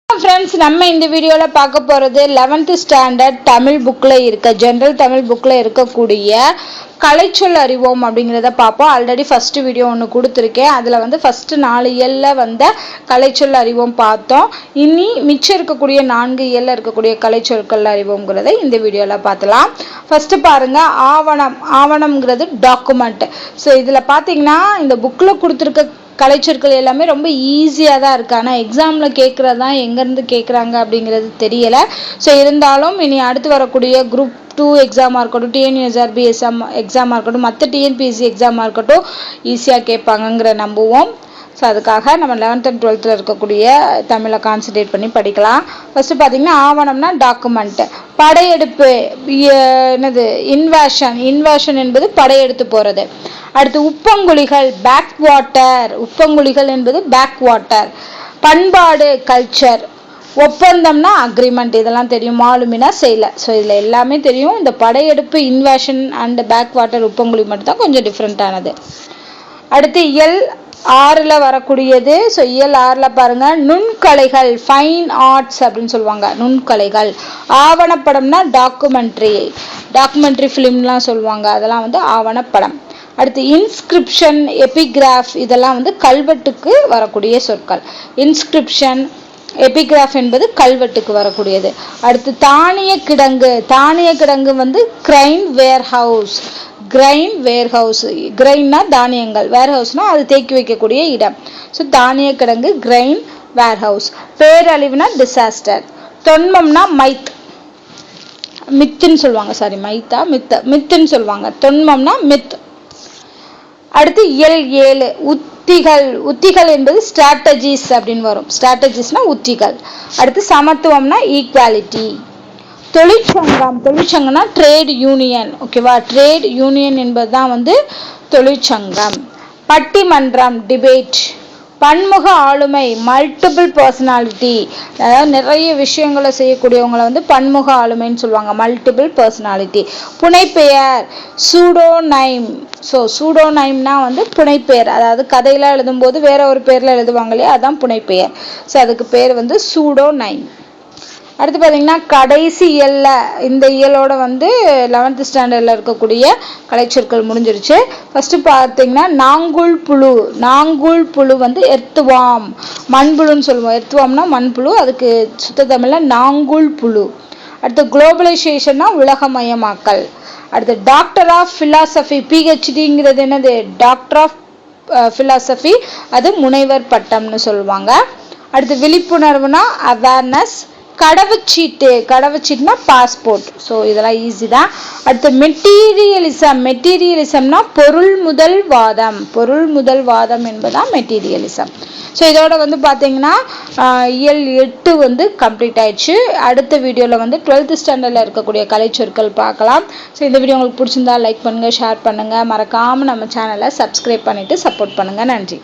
Friends நம்ம இந்த வீடியோல பார்க்க போறது 11th ஸ்டாண்டர்ட் தமிழ் புக்ல இருக்க ஜெனரல் தமிழ் புக்ல இருக்கக்கூடிய கலைச்சொல் அறிவோம் அப்படிங்கறத பாப்போம். ஆல்ரெடி ஃபர்ஸ்ட் வீடியோ ஒன்னு கொடுத்திருக்கேன். அதுல வந்து ஃபர்ஸ்ட் 4 இயல்ல வந்த கலைச்சொல் அறிவோம் பார்த்தோம். இனி மிச்சம் இருக்கக்கூடிய 4 இயல்ல இருக்கக்கூடிய கலைச்சொற்கள் அறிவோம்ங்கறதை இந்த வீடியோல பார்த்தலாம். ஃபர்ஸ்ட் பாருங்க ஆவணம்ங்கிறது டாக்குமெண்ட். சோ இதுல பாத்தீங்கன்னா இந்த புக்ல கொடுத்திருக்க கலைச்சொற்கள் எல்லாமே ரொம்ப ஈஸியாக தான் இருக்குது. ஆனால் எக்ஸாமில் கேட்குறது தான் எங்கேருந்து கேட்குறாங்க அப்படிங்கிறது தெரியலை. ஸோ இருந்தாலும் இனி அடுத்து வரக்கூடிய குரூப் 2 எக்ஸாமாக இருக்கட்டும், டிஎன்யூஎஸ்ஆர்பி எக்ஸாமாக இருக்கட்டும், மற்ற டிஎன்பிஎஸ்சி எக்ஸாமாக இருக்கட்டும் ஈஸியாக கேட்பாங்கங்கிற நம்புவோம். ஸோ அதுக்காக நம்ம 11th and 12th இருக்கக்கூடிய தமிழை கான்சன்ட்ரேட் பண்ணி படிக்கலாம். ஃபஸ்ட்டு பார்த்தீங்கன்னா ஆவணம்னா டாக்குமெண்ட். படையெடுப்பு என்னது இன்வேஷன் என்பது படையெடுத்து போகிறது. அடுத்து உப்பங்குழிகள் பேக் வாட்டர். உப்பங்குழிகள் என்பது பேக் வாட்டர். பண்பாடு கல்ச்சர். ஒப்பந்தம்னா அக்ரிமெண்ட். இதெல்லாம் தெரியும். மாலுமினா செய்யல. ஸோ இதில் எல்லாமே தெரியும். இந்த படையெடுப்பு இன்வேஷன் அண்ட் பேக் வாட்டர் உப்பங்குழி மட்டும் தான் கொஞ்சம் டிஃப்ரெண்ட்டானது. அடுத்து இயல் 6ல் வரக்கூடியது. ஸோ இயல் 6ல் பாருங்க நுண்கலைகள் ஃபைன் ஆர்ட்ஸ் அப்படின்னு சொல்லுவாங்க. நுண்கலைகள். ஆவணப்படம்னா டாக்குமெண்ட்ரி ஃபிலிம்லாம் சொல்லுவாங்க. அதெல்லாம் வந்து ஆவணப்படம். அடுத்து இன்ஸ்கிரிப்ஷன் எபிகிராஃப் இதெல்லாம் வந்து கல்வெட்டுக்கு வரக்கூடிய சொற்கள். இன்ஸ்கிரிப்ஷன் எபிகிராஃப் என்பது கல்வெட்டுக்கு வரக்கூடியது. அடுத்து தானிய கிடங்கு வந்து கிரைன் வேர்ஹவுஸ். கிரைன்னா தானியங்கள், வேர்ஹவுஸ்னா அது தேக்கி வைக்கக்கூடிய இடம். ஸோ தானிய கிடங்கு கிரைன் வேர்ஹவுஸ். பேரழிவுனா டிசாஸ்டர். தொன்மம்னா மித்துன்னு சொல்லுவாங்க. மித்துன்னு சொல்லுவாங்க. தொன்மம்னா மித். அடுத்து இயல் 7 உத்திகள் என்பது ஸ்ட்ராட்டஜிஸ் அப்படின்னு வரும். ஸ்ட்ராட்டஜிஸ்னா உத்திகள். அடுத்து சமத்துவம்னா ஈக்வாலிட்டி. தொழிற்சங்கம்னா ட்ரேட் யூனியன். ஓகேவா, ட்ரேட் யூனியன் என்பது தான் வந்து தொழிற்சங்கம். பட்டிமன்றம் டிபேட். பன்முக ஆளுமை மல்டிபிள் பர்சனாலிட்டி. அதாவது நிறைய விஷயங்களை செய்யக்கூடியவங்களை வந்து பன்முக ஆளுமைன்னு சொல்லுவாங்க. Multiple personality. புனைப்பெயர் சூடோனைம். ஸோ சூடோனைம்னா வந்து புனைப்பெயர். அதாவது கதையெல்லாம் எழுதும்போது வேற ஒரு பேர்ல எழுதுவாங்க இல்லையா, அதான் புனைப்பெயர். ஸோ அதுக்கு பேர் வந்து சூடோனைம். அடுத்து பார்த்தீங்கன்னா கடைசி இயல்ல இந்த இயலோட வந்து 11th ஸ்டாண்டர்டில் இருக்கக்கூடிய கலைச்சொற்கள் முடிஞ்சிருச்சு. ஃபஸ்ட்டு பார்த்தீங்கன்னா நாங்குள் புழு வந்து எர்த்துவாம். மண்புழுன்னு சொல்லுவோம். எர்த்துவாம்னா மண்புழு. அதுக்கு சுத்த தமிழில் நாங்குள் புழு. அடுத்து குளோபலைசேஷன்னா உலகமயமாக்கல். அடுத்து டாக்டர் ஆஃப் ஃபிலாசபி. பிஹெச்டிங்கிறது என்னது? Doctor of philosophy. அது முனைவர் பட்டம்னு சொல்லுவாங்க. அடுத்து விழிப்புணர்வுனா அவேர்னஸ். கடவுச்சீட்டுனா பாஸ்போர்ட். ஸோ இதெல்லாம் ஈஸி தான். அடுத்து மெட்டீரியலிசம்னா பொருள் முதல் வாதம் என்பதுதான் மெட்டீரியலிசம். ஸோ இதோட வந்து பார்த்தீங்கன்னா இயல் 8 வந்து கம்ப்ளீட் ஆயிடுச்சு. அடுத்த வீடியோவில் வந்து 12th ஸ்டாண்டர்டில் இருக்கக்கூடிய கலைச்சொற்கள் பார்க்கலாம். ஸோ இந்த வீடியோ உங்களுக்கு பிடிச்சிருந்தா லைக் பண்ணுங்கள், ஷேர் பண்ணுங்கள். மறக்காமல் நம்ம சேனலை சப்ஸ்கிரைப் பண்ணிவிட்டு சப்போர்ட் பண்ணுங்கள். நன்றி.